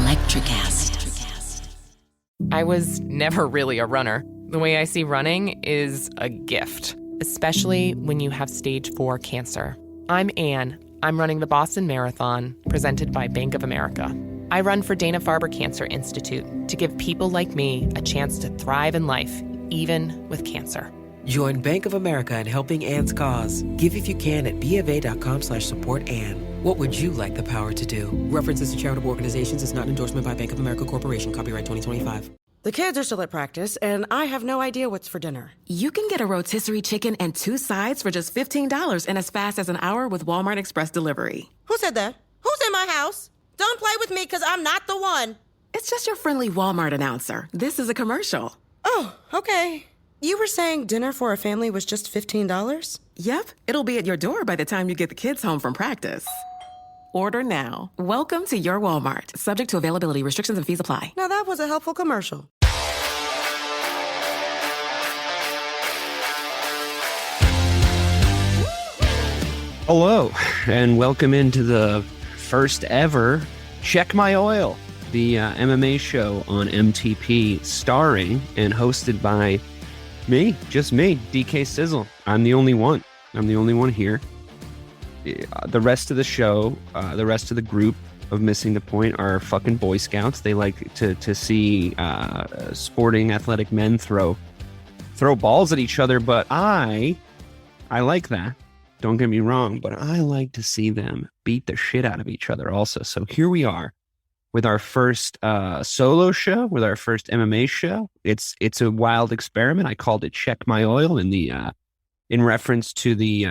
Electricast. I was never really a runner. The way I see running is a gift, especially when you have stage 4 cancer. I'm Anne. I'm running the Boston Marathon, presented by Bank of America. I run for Dana-Farber Cancer Institute to give people like me a chance to thrive in life, even with cancer. Join Bank of America in helping Anne's cause. Give if you can at BofA.com/supportAnne. What would you like the power to do? References to charitable organizations is not an endorsement by Bank of America Corporation. Copyright 2025. The kids are still at practice, and I have no idea what's for dinner. You can get a rotisserie chicken and 2 sides for just $15 in as fast as an hour with Walmart Express Delivery. Who said that? Who's in my house? Don't play with me, because I'm not the one. It's just your friendly Walmart announcer. This is a commercial. Oh, okay. You were saying dinner for a family was just $15? Yep, it'll be at your door by the time you get the kids home from practice. Order now. Welcome to your Walmart. Subject to availability, restrictions and fees apply. Now that was a helpful commercial. Hello, and welcome into the first ever Check My Oil, the MMA show on MTP, starring and hosted by me, just me, DK Sizzle. I'm the only one. I'm the only one here. The rest of the show, the rest of the group of Missing the Point are fucking Boy Scouts. They like to see sporting athletic men throw balls at each other, but I like that. Don't get me wrong, but I like to see them beat the shit out of each other also. So here we are with our first solo show, with our first MMA show. It's a wild experiment. I called it Check My Oil in reference to the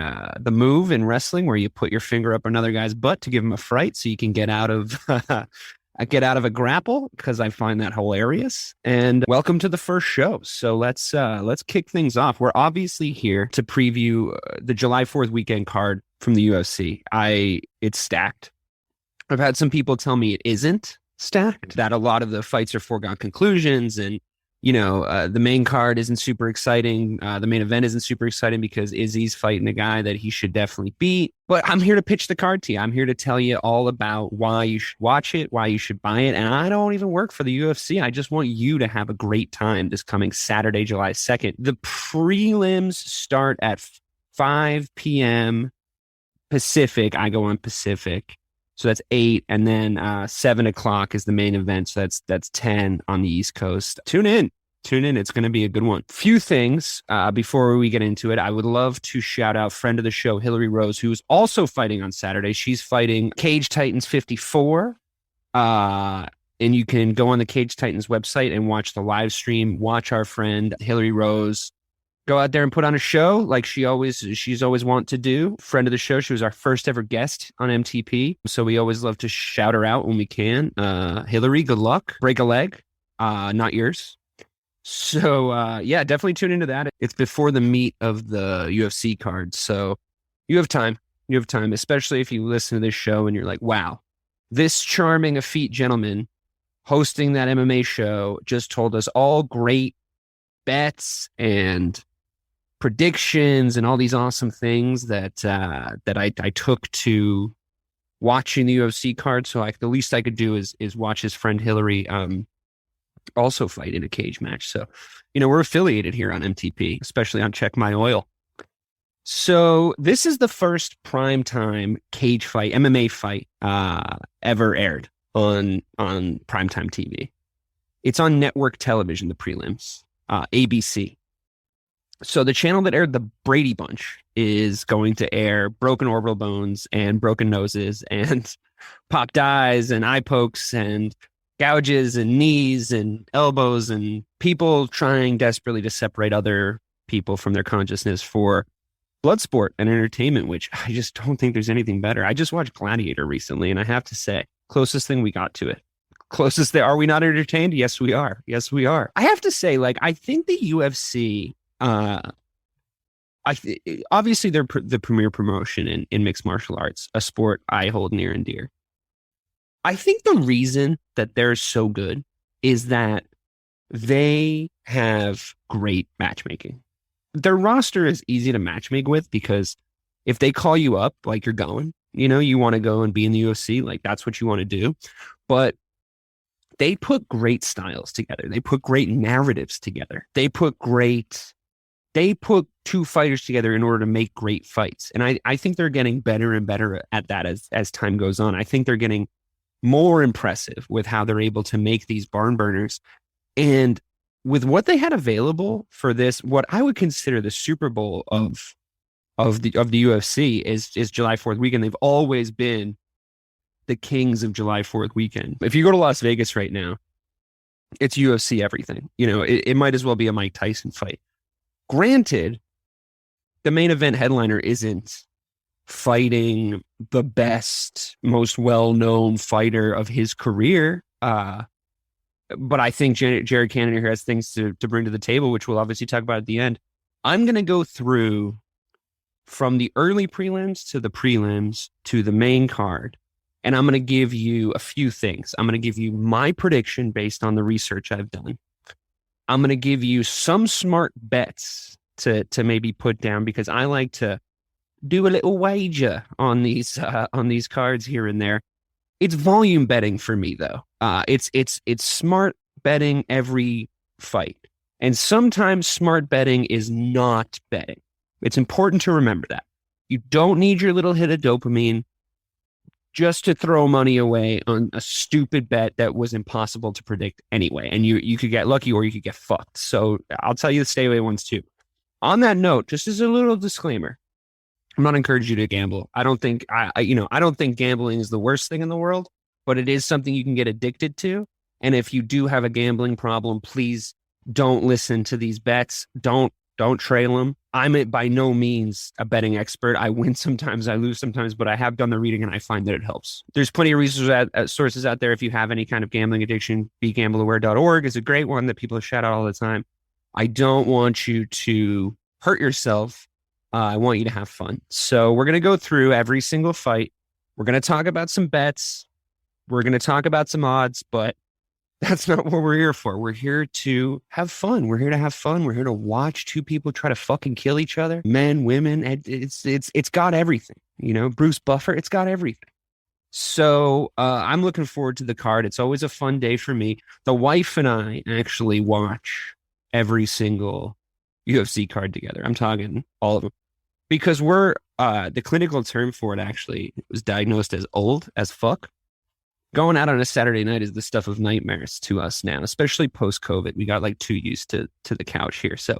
move in wrestling where you put your finger up another guy's butt to give him a fright so you can get out of a grapple, because I find that hilarious. And welcome to the first show. So let's kick things off. We're obviously here to preview the July 4th weekend card from the UFC. It's stacked. I've had some people tell me it isn't stacked, that a lot of the fights are foregone conclusions, and the main card isn't super exciting. The main event isn't super exciting because Izzy's fighting a guy that he should definitely beat. But I'm here to pitch the card to you. I'm here to tell you all about why you should watch it, why you should buy it. And I don't even work for the UFC. I just want you to have a great time this coming Saturday, July 2nd. The prelims start at 5 p.m. Pacific. I go on Pacific. So that's 8, and then 7 o'clock is the main event. So that's 10 on the East Coast. Tune in. It's going to be a good one. Few things before we get into it. I would love to shout out friend of the show, Hillary Rose, who's also fighting on Saturday. She's fighting Cage Titans 54. And you can go on the Cage Titans website and watch the live stream. Watch our friend Hillary Rose go out there and put on a show like she's always want to do. Friend of the show. She was our first ever guest on MTP. So we always love to shout her out when we can. Hillary, good luck. Break a leg. Not yours. So yeah, definitely tune into that. It's before the meat of the UFC card. So you have time. Especially if you listen to this show and you're like, wow, this charming, effete gentleman hosting that MMA show just told us all great bets and predictions and all these awesome things that I took to watching the UFC card. So the least I could do is watch his friend Hillary also fight in a cage match. So, we're affiliated here on MTP, especially on Check My Oil. So this is the first primetime cage fight, MMA fight ever aired on primetime TV. It's on network television, the prelims, ABC. So the channel that aired the Brady Bunch is going to air broken orbital bones and broken noses and popped eyes and eye pokes and gouges and knees and elbows and people trying desperately to separate other people from their consciousness for blood sport and entertainment, which I just don't think there's anything better. I just watched Gladiator recently, and I have to say, closest thing we got to it. Closest there. Are we not entertained? Yes, we are. I have to say, I think the UFC, obviously they're the premier promotion in mixed martial arts, a sport I hold near and dear. I think the reason that they're so good is that they have great matchmaking. Their roster is easy to matchmake with because if they call you up, you're going, you want to go and be in the UFC, that's what you want to do. But they put great styles together. They put great narratives together. They put two fighters together in order to make great fights. And I think they're getting better and better at that as time goes on. I think they're getting more impressive with how they're able to make these barn burners. And with what they had available for this, what I would consider the Super Bowl of the UFC is July 4th weekend. They've always been the kings of July 4th weekend. If you go to Las Vegas right now, it's UFC everything. You know, it might as well be a Mike Tyson fight. Granted, the main event headliner isn't fighting the best, most well-known fighter of his career. But I think Jared Cannonier has things to bring to the table, which we'll obviously talk about at the end. I'm going to go through from the early prelims to the prelims to the main card. And I'm going to give you a few things. I'm going to give you my prediction based on the research I've done. I'm going to give you some smart bets to maybe put down, because I like to do a little wager on these cards here and there. It's volume betting for me, though. It's smart betting every fight. And sometimes smart betting is not betting. It's important to remember that. You don't need your little hit of dopamine just to throw money away on a stupid bet that was impossible to predict anyway. And you could get lucky or you could get fucked. So I'll tell you the stay away ones too. On that note, just as a little disclaimer, I'm not encouraging you to gamble. I don't think I don't think gambling is the worst thing in the world, but it is something you can get addicted to. And if you do have a gambling problem, please don't listen to these bets. Don't trail them. I'm by no means a betting expert. I win sometimes, I lose sometimes, but I have done the reading and I find that it helps. There's plenty of sources out there. If you have any kind of gambling addiction, begambleaware.org is a great one that people shout out all the time. I don't want you to hurt yourself. I want you to have fun. So we're going to go through every single fight. We're going to talk about some bets. We're going to talk about some odds, but that's not what we're here for. We're here to have fun. We're here to have fun. We're here to watch two people try to fucking kill each other. Men, women, it's got everything. You know, Bruce Buffer, it's got everything. So I'm looking forward to the card. It's always a fun day for me. The wife and I actually watch every single UFC card together. I'm talking all of them. Because we're, the clinical term for it actually was diagnosed as old as fuck. Going out on a Saturday night is the stuff of nightmares to us now, especially post-COVID. We got like too used to the couch here. So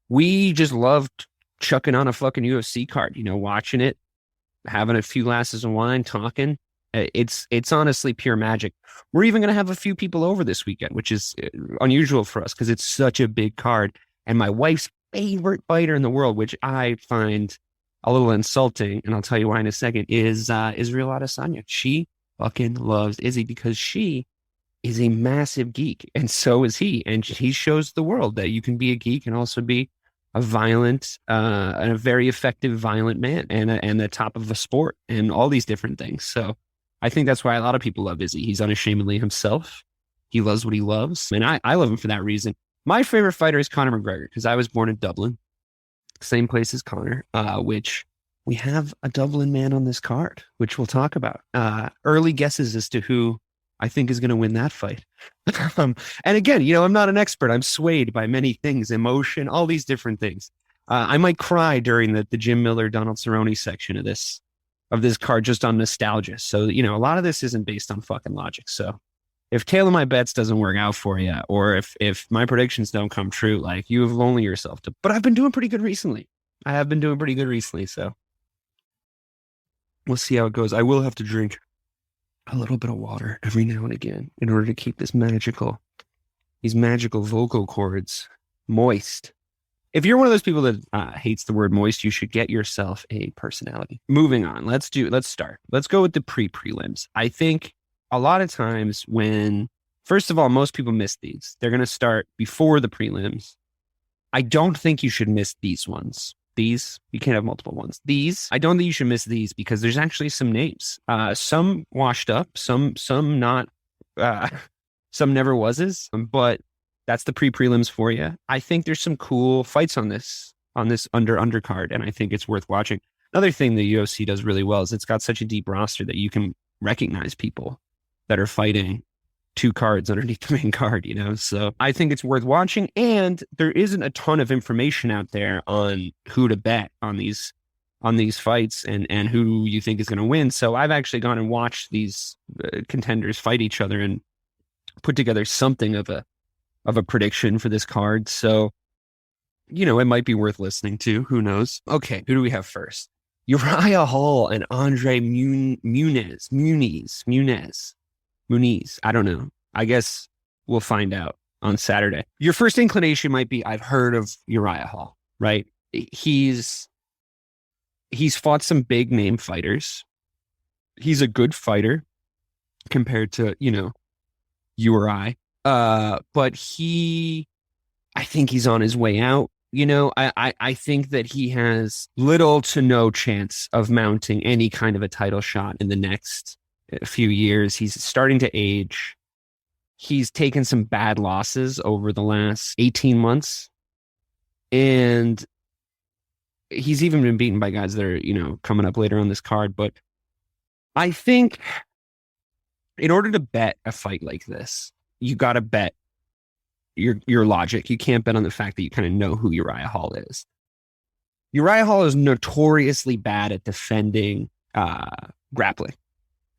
we just loved chucking on a fucking UFC card, you know, watching it, having a few glasses of wine, talking. It's honestly pure magic. We're even going to have a few people over this weekend, which is unusual for us because it's such a big card. And my wife's favorite fighter in the world, which I find a little insulting, and I'll tell you why in a second, is Israel Adesanya. She fucking loves Izzy because she is a massive geek, and so is he. And he shows the world that you can be a geek and also be a violent and a very effective violent man and the top of a sport and all these different things. So I think that's why a lot of people love Izzy. He's unashamedly himself. He loves what he loves, and I love him for that reason. My favorite fighter is Conor McGregor because I was born in Dublin, same place as Conor, which we have a Dublin man on this card, which we'll talk about. Early guesses as to who I think is going to win that fight. And again, you know, I'm not an expert. I'm swayed by many things, emotion, all these different things. I might cry during the Jim Miller, Donald Cerrone section of this card just on nostalgia. So, you know, a lot of this isn't based on fucking logic. So if Tailor My Bets doesn't work out for you, or if my predictions don't come true, like, you have only yourself to. But I've been doing pretty good recently. So we'll see how it goes. I will have to drink a little bit of water every now and again in order to keep these magical vocal cords moist. If you're one of those people that hates the word moist, you should get yourself a personality. Moving on. Let's start. Let's go with the prelims. I think a lot of times first of all, most people miss these. They're going to start before the prelims. I don't think you should miss these ones. These, you can't have multiple ones. These, I don't think you should miss these because there's actually some names. Some washed up, some not, some never was's, but that's the prelims for you. I think there's some cool fights on this undercard, and I think it's worth watching. Another thing the UFC does really well is it's got such a deep roster that you can recognize people that are fighting two cards underneath the main card, So I think it's worth watching. And there isn't a ton of information out there on who to bet on these fights and who you think is going to win. So I've actually gone and watched these contenders fight each other and put together something of a prediction for this card. So, it might be worth listening to. Who knows? Okay, who do we have first? Uriah Hall and Andre Muniz. I don't know. I guess we'll find out on Saturday. Your first inclination might be, I've heard of Uriah Hall, right? He's fought some big name fighters. He's a good fighter compared to, Uri. But I think he's on his way out. I think that he has little to no chance of mounting any kind of a title shot in the next few years. He's starting to age. He's taken some bad losses over the last 18 months. And he's even been beaten by guys that are, coming up later on this card. But I think in order to bet a fight like this, you got to bet your logic. You can't bet on the fact that you kind of know who Uriah Hall is. Uriah Hall is notoriously bad at defending grappling.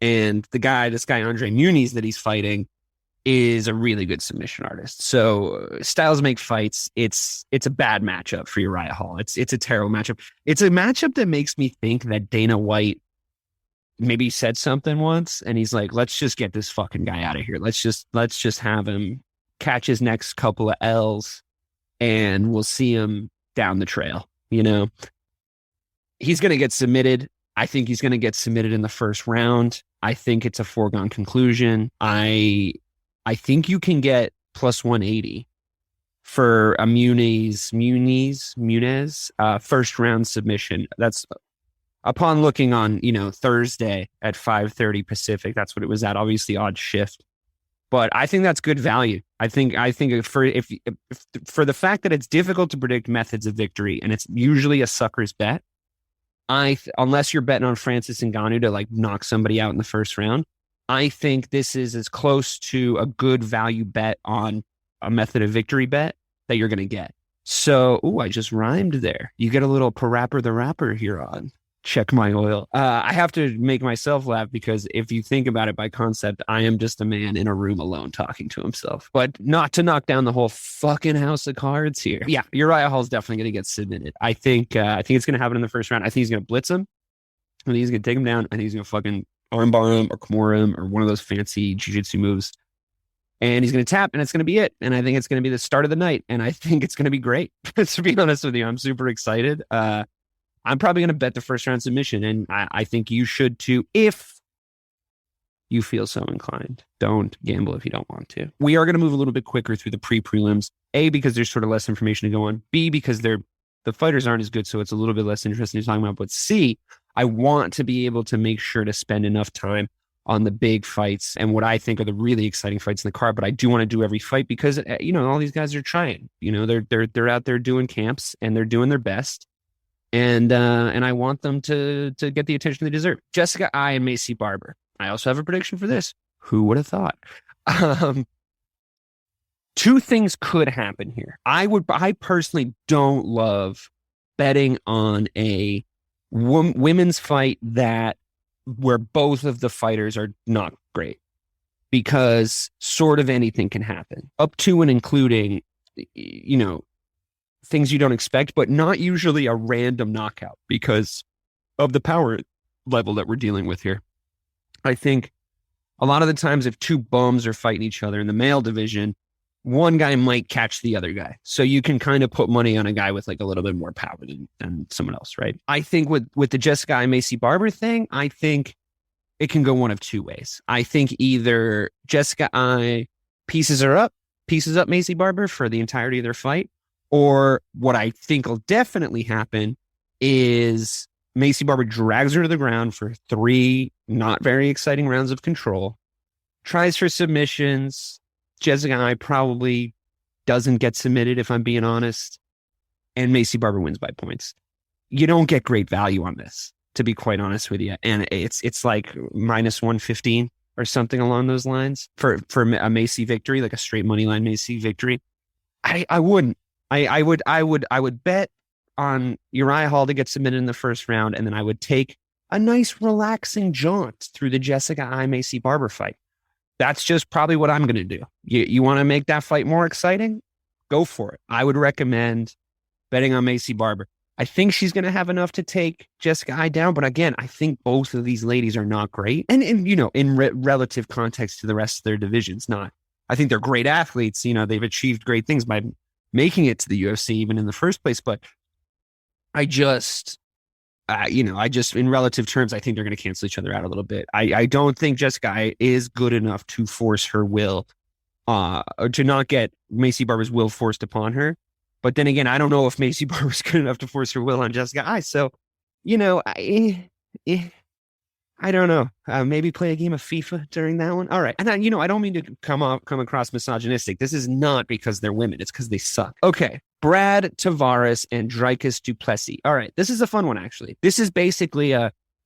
And this guy, Andre Muniz, that he's fighting is a really good submission artist. So styles make fights. It's a bad matchup for Uriah Hall. It's a terrible matchup. It's a matchup that makes me think that Dana White maybe said something once and he's like, let's just get this fucking guy out of here. Let's just have him catch his next couple of L's and we'll see him down the trail. He's going to get submitted. I think he's going to get submitted in the first round. I think it's a foregone conclusion. I think you can get plus 180 for a Muniz first round submission. That's upon looking on, Thursday at 5:30 Pacific. That's what it was at. Obviously odd shift. But I think that's good value. I think for the fact that it's difficult to predict methods of victory and it's usually a sucker's bet, unless you're betting on Francis Ngannou to knock somebody out in the first round, I think this is as close to a good value bet on a method of victory bet that you're going to get. So, I just rhymed there. You get a little Parapper the Rapper here on Check My Oil. I have to make myself laugh because if you think about it by concept, I am just a man in a room alone talking to himself. But not to knock down the whole fucking house of cards here. Yeah, Uriah Hall's definitely going to get submitted. I think it's going to happen in the first round. I think he's going to blitz him. I think he's going to take him down. I think he's going to fucking armbar him or Kimura him or one of those fancy jiu-jitsu moves. And he's going to tap and it's going to be it. And I think it's going to be the start of the night. And I think it's going to be great. To be honest with you, I'm super excited. I'm probably going to bet the first round submission, and I think you should too if you feel so inclined. Don't gamble if you don't want to. We are going to move a little bit quicker through the pre-prelims, A, because there's sort of less information to go on, B, because the fighters aren't as good, so it's a little bit less interesting to talk about, but C, I want to be able to make sure to spend enough time on the big fights and what I think are the really exciting fights in the card, but I do want to do every fight because, all these guys are trying. They're out there doing camps, and they're doing their best. And I want them to get the attention they deserve. Jessica I and Macy Barber. I also have a prediction for this. Who would have thought? Two things could happen here. I personally don't love betting on a women's fight where both of the fighters are not great, because sort of anything can happen, up to and including, things you don't expect, but not usually a random knockout because of the power level that we're dealing with here. I think a lot of the times if two bums are fighting each other in the male division, one guy might catch the other guy. So you can kind of put money on a guy with a little bit more power than someone else, right? I think with the Jessica I Macy Barber thing, I think it can go one of two ways. I think either Jessica I pieces up Macy Barber for the entirety of their fight, or what I think will definitely happen is Macy Barber drags her to the ground for 3 not very exciting rounds of control, tries for submissions. Jessica I probably doesn't get submitted, if I'm being honest, and Macy Barber wins by points. You don't get great value on this, to be quite honest with you. And it's like minus 115 or something along those lines for a Macy victory, like a straight money line Macy victory. I wouldn't. I would bet on Uriah Hall to get submitted in the first round, and then I would take a nice relaxing jaunt through the Jessica I. Macy Barber fight. That's just probably what I'm going to do. You want to make that fight more exciting? Go for it. I would recommend betting on Macy Barber. I think she's going to have enough to take Jessica I down. But again, I think both of these ladies are not great. And in relative context to the rest of their divisions, not. I think they're great athletes. They've achieved great things by making it to the UFC even in the first place. But I just, in relative terms, I think they're going to cancel each other out a little bit. I don't think Jessica I is good enough to force her will, or to not get Macy Barber's will forced upon her. But then again, I don't know if Macy Barber's good enough to force her will on Jessica I. So, I don't know. Maybe play a game of FIFA during that one. All right. And I don't mean to come across misogynistic. This is not because they're women. It's because they suck. Okay. Brad Tavares and Dricus du Plessis. All right. This is a fun one, actually. This is basically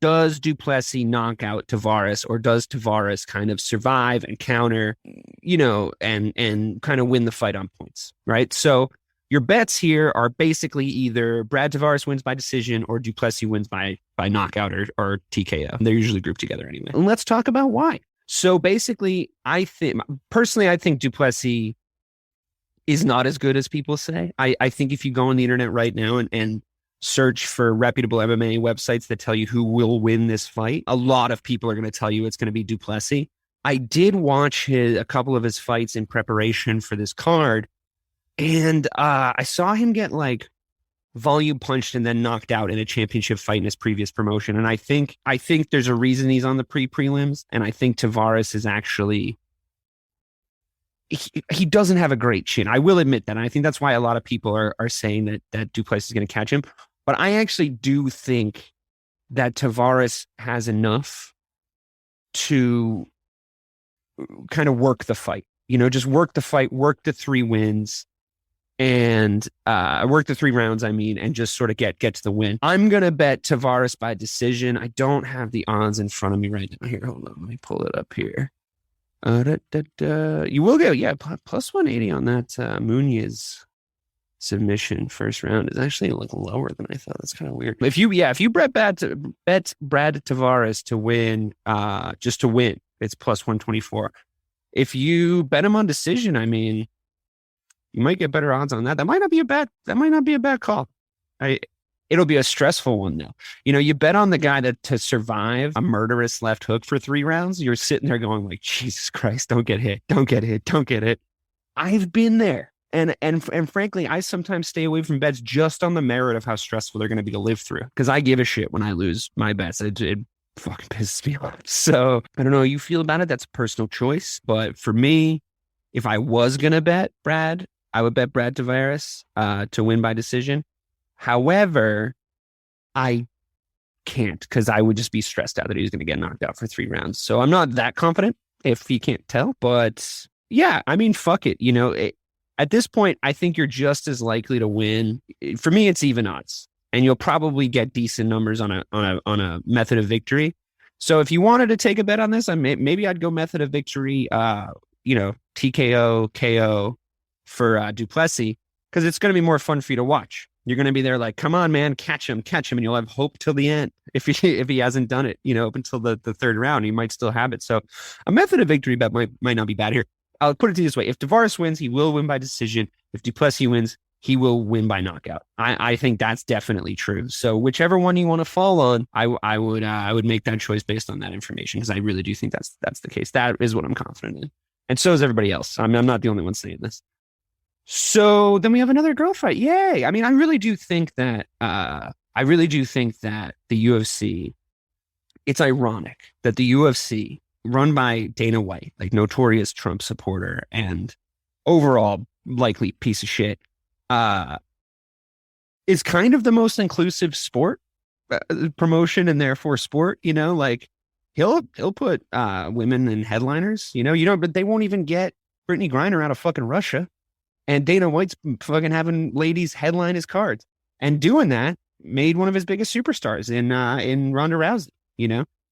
does du Plessis knock out Tavares, or does Tavares kind of survive and counter, and kind of win the fight on points, right? So your bets here are basically either Brad Tavares wins by decision or du Plessis wins by knockout or TKO. They're usually grouped together anyway. And let's talk about why. So basically, I think du Plessis is not as good as people say. I think if you go on the internet right now and search for reputable MMA websites that tell you who will win this fight, a lot of people are going to tell you it's going to be du Plessis. I did watch a couple of his fights in preparation for this card, and I saw him get volume punched and then knocked out in a championship fight in his previous promotion. And I think there's a reason he's on the prelims. And I think Tavares is actually, he doesn't have a great chin. I will admit that. And I think that's why a lot of people are saying that du Plessis is going to catch him. But I actually do think that Tavares has enough to kind of work the fight. Just work the fight, work the 3 wins. And work the 3 rounds, and just sort of get to the win. I'm going to bet Tavares by decision. I don't have the odds in front of me right now. Here, hold on. Let me pull it up here. You will get, plus 180 on that Muniz submission first round. Is actually lower than I thought. That's kind of weird. If you bet Brad Tavares to win, just to win, it's plus 124. If you bet him on decision, you might get better odds on that. That might not be a bad call. It'll be a stressful one though. You bet on the guy to survive a murderous left hook for 3 rounds. You're sitting there going like, Jesus Christ, don't get hit. I've been there. And frankly, I sometimes stay away from bets just on the merit of how stressful they're going to be to live through. Because I give a shit when I lose my bets. It fucking pisses me off. So I don't know how you feel about it. That's a personal choice. But for me, if I was going to bet Brad, I would bet Brad Tavares to win by decision. However, I can't, because I would just be stressed out that he was going to get knocked out for 3 rounds. So I'm not that confident, if you can't tell. But yeah, fuck it. At this point, I think you're just as likely to win. For me, it's even odds, and you'll probably get decent numbers on a method of victory. So if you wanted to take a bet on this, maybe I'd go method of victory. TKO, KO. For du Plessis, because it's going to be more fun for you to watch. You're going to be there like, come on, man, catch him, and you'll have hope till the end. If he hasn't done it, up until the 3rd round, he might still have it. So a method of victory bet might not be bad here. I'll put it to you this way: if Tavares wins, he will win by decision. If du Plessis wins, he will win by knockout. I think that's definitely true. So whichever one you want to fall on, I would make that choice based on that information, because I really do think that's the case. That is what I'm confident in, and so is everybody else. I'm not the only one saying this. So then we have another girl fight. Yay. I really do think that the UFC, it's ironic that the UFC, run by Dana White, notorious Trump supporter and overall likely piece of shit, is kind of the most inclusive sport promotion, and therefore sport, he'll put women in headliners, but they won't even get Brittany Griner out of fucking Russia. And Dana White's fucking having ladies headline his cards, and doing that made one of his biggest superstars in Ronda Rousey.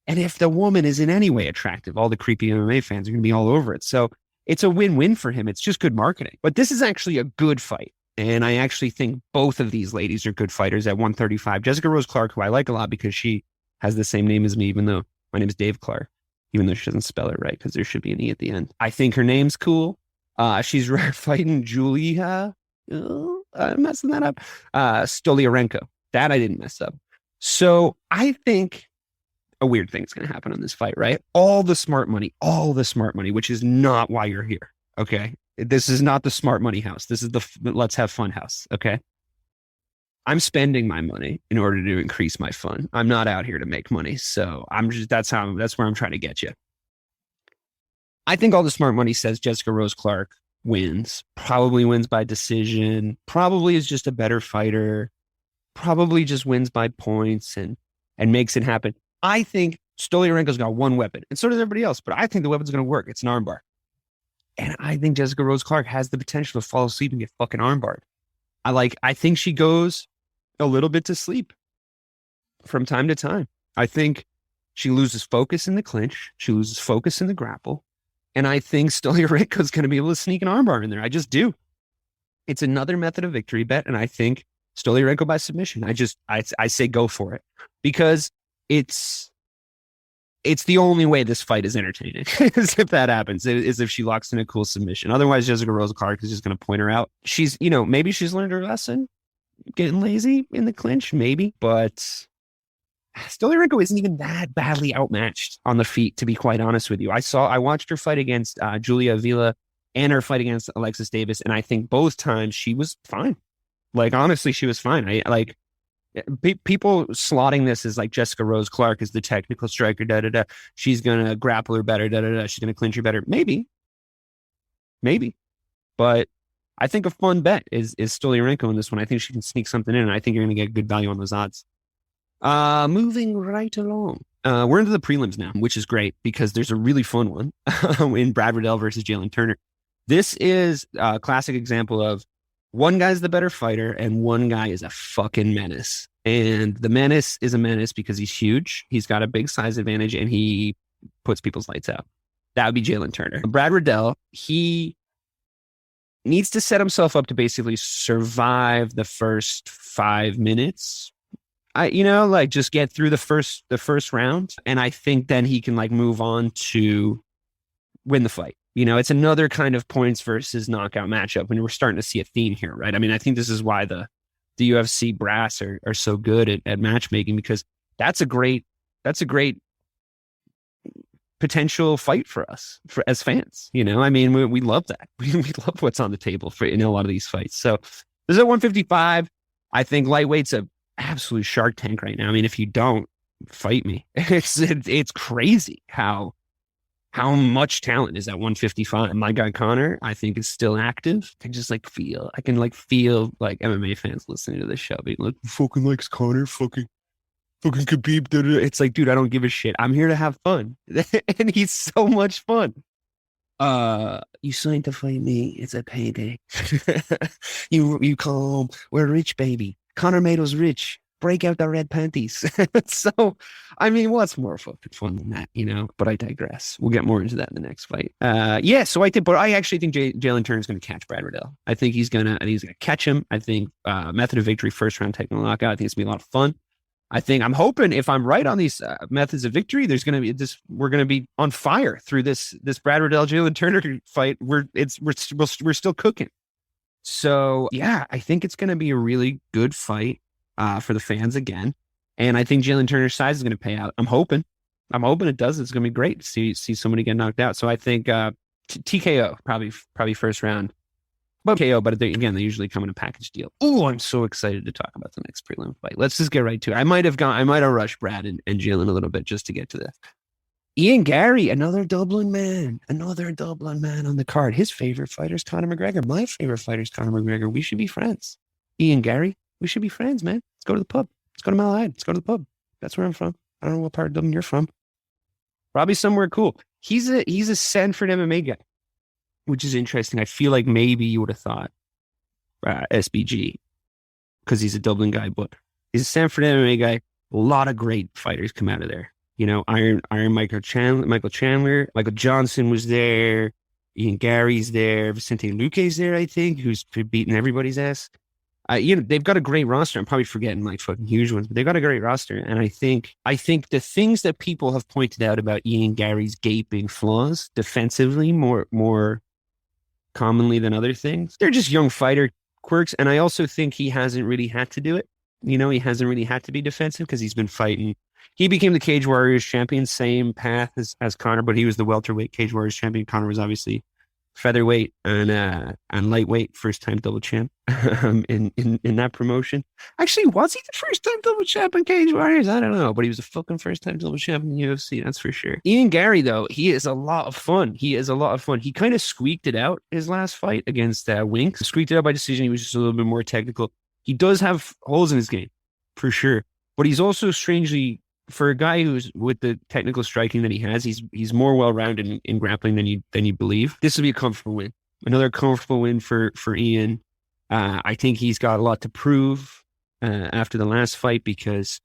And if the woman is in any way attractive, all the creepy MMA fans are going to be all over it. So it's a win-win for him. It's just good marketing. But this is actually a good fight. And I actually think both of these ladies are good fighters at 135. Jessica Rose Clarke, who I like a lot because she has the same name as me, even though my name is Dave Clarke, even though she doesnst spell it right because there should be an E at the end. I think her name's cool. She's fighting Julia. I'm messing that up. Stoliarenko. That I didn't mess up. So I think a weird thing is going to happen in this fight, right? All the smart money, which is not why you're here. Okay. This is not the smart money house. This is the let's have fun house. Okay. I'm spending my money in order to increase my fun. I'm not out here to make money. So that's where I'm trying to get you. I think all the smart money says Jessica Rose Clarke wins, probably wins by decision, probably is just a better fighter, probably just wins by points and makes it happen. I think Stoliarenko's got one weapon, and so does everybody else, but I think the weapon's going to work. It's an armbar. And I think Jessica Rose Clarke has the potential to fall asleep and get fucking armbarred. I think she goes a little bit to sleep from time to time. I think she loses focus in the clinch. She loses focus in the grapple. And I think Stoliarenko's going to be able to sneak an armbar in there. I just do. It's another method of victory bet. And I think Stoliarenko by submission. I say go for it because it's the only way this fight is entertaining is if that happens, is if she locks in a cool submission. Otherwise, Jessica Rose Clarke is just going to point her out. She's, maybe she's learned her lesson, getting lazy in the clinch, maybe, but Stoliarenko isn't even that badly outmatched on the feet, to be quite honest with you. I watched her fight against Julia Avila and her fight against Alexis Davis, and I think both times she was fine. Honestly, she was fine. People slotting this as Jessica Rose Clarke is the technical striker, da-da-da. She's going to grapple her better, da-da-da. She's going to clinch her better. Maybe. But I think a fun bet is Stoliarenko in this one. I think she can sneak something in, and I think you're going to get good value on those odds. Moving right along. We're into the prelims now, which is great because there's a really fun one in Brad Riddell versus Jalen Turner. This is a classic example of one guy's the better fighter and one guy is a fucking menace. And the menace is a menace because he's huge. He's got a big size advantage and he puts people's lights out. That would be Jalen Turner. Brad Riddell, he needs to set himself up to basically survive the first 5 minutes. Just get through the first round. And I think then he can move on to win the fight. It's another kind of points versus knockout matchup. And we're starting to see a theme here, right? I mean, I think this is why the UFC brass are so good at matchmaking, because that's a great potential fight for us as fans. We love that. We love what's on the table in a lot of these fights. So this is at 155. I think lightweight's a absolute shark tank right now. I mean, if you don't fight me, it's crazy how much talent is at 155. My guy Connor, I think, is still active. I can just feel MMA fans listening to this show being like, fucking likes Connor, fucking Khabib. Da, da, da. It's dude, I don't give a shit. I'm here to have fun. And he's so much fun. You signed to fight me. It's a payday. You calm. We're rich, baby. Conor Mado's rich. Break out the red panties. So, I mean, what's more fucking fun than that, But I digress. We'll get more into that in the next fight. So I actually think Jalen Turner is going to catch Brad Riddell. I think he's gonna catch him. I think method of victory, first round technical knockout. I think it's gonna be a lot of fun. I'm hoping if I'm right on these methods of victory, there's gonna be we're gonna be on fire through this Brad Riddell Jalen Turner fight. We're still cooking. So yeah, I think it's gonna be a really good fight. For the fans again. And I think Jalen Turner's size is going to pay out. I'm hoping it does. It's going to be great to see somebody get knocked out. So I think TKO, probably first round. But KO, but they usually come in a package deal. Oh, I'm so excited to talk about the next prelim fight. Let's just get right to it. I might have rushed Brad and Jalen a little bit just to get to this. Ian Gary, another Dublin man on the card. His favorite fighter is Conor McGregor. My favorite fighter is Conor McGregor. We should be friends. Ian Gary, we should be friends, man. Let's go to the pub. Let's go to Malahide. Let's go to the pub. That's where I'm from. I don't know what part of Dublin you're from. Probably somewhere cool. He's a Sanford MMA guy, which is interesting. I feel like maybe you would have thought SBG because he's a Dublin guy, but he's a Sanford MMA guy. A lot of great fighters come out of there. Iron Michael Chandler, Michael Johnson was there, Ian Gary's there, Vicente Luque's there, I think, who's beating everybody's ass. They've got a great roster. I'm probably forgetting like fucking huge ones, but they've got a great roster. And I think the things that people have pointed out about Ian Gary's gaping flaws defensively more commonly than other things, they're just young fighter quirks. And I also think he hasn't really had to do it. He hasn't really had to be defensive because he's been fighting. He became the Cage Warriors champion, same path as Conor, but he was the welterweight Cage Warriors champion. Conor was obviously featherweight and lightweight, first time double champ in that promotion. Actually, was he the first time double champ in Cage Warriors? I don't know, but he was the fucking first time double champ in the UFC, that's for sure. Ian Gary, though, he is a lot of fun. He kind of squeaked it out his last fight against Winks. Squeaked it out by decision. He was just a little bit more technical. He does have holes in his game, for sure, but he's also strangely, for a guy who's with the technical striking that he has, he's more well-rounded in grappling than you believe. This will be a comfortable win. Another comfortable win for Ian. I think he's got a lot to prove after the last fight because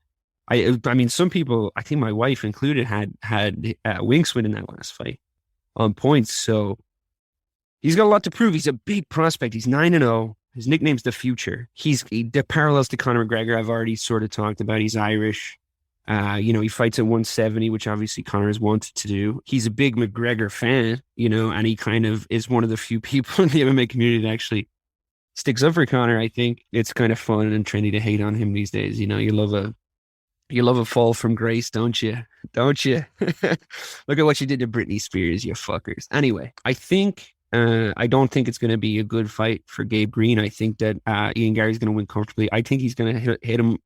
I mean, some people, I think my wife included, had Winks win in that last fight on points. So he's got a lot to prove. He's a big prospect. He's 9-0. His nickname's The Future. The parallels to Conor McGregor I've already sort of talked about. He's Irish. He fights at 170, which obviously Conor has wanted to do. He's a big McGregor fan, and he kind of is one of the few people in the MMA community that actually sticks up for Conor. I think it's kind of fun and trendy to hate on him these days. You love a fall from grace, don't you? Don't you? Look at what you did to Britney Spears, you fuckers. Anyway, I don't think it's going to be a good fight for Gabe Green. I think that Ian Gary's going to win comfortably. I think he's going to hit him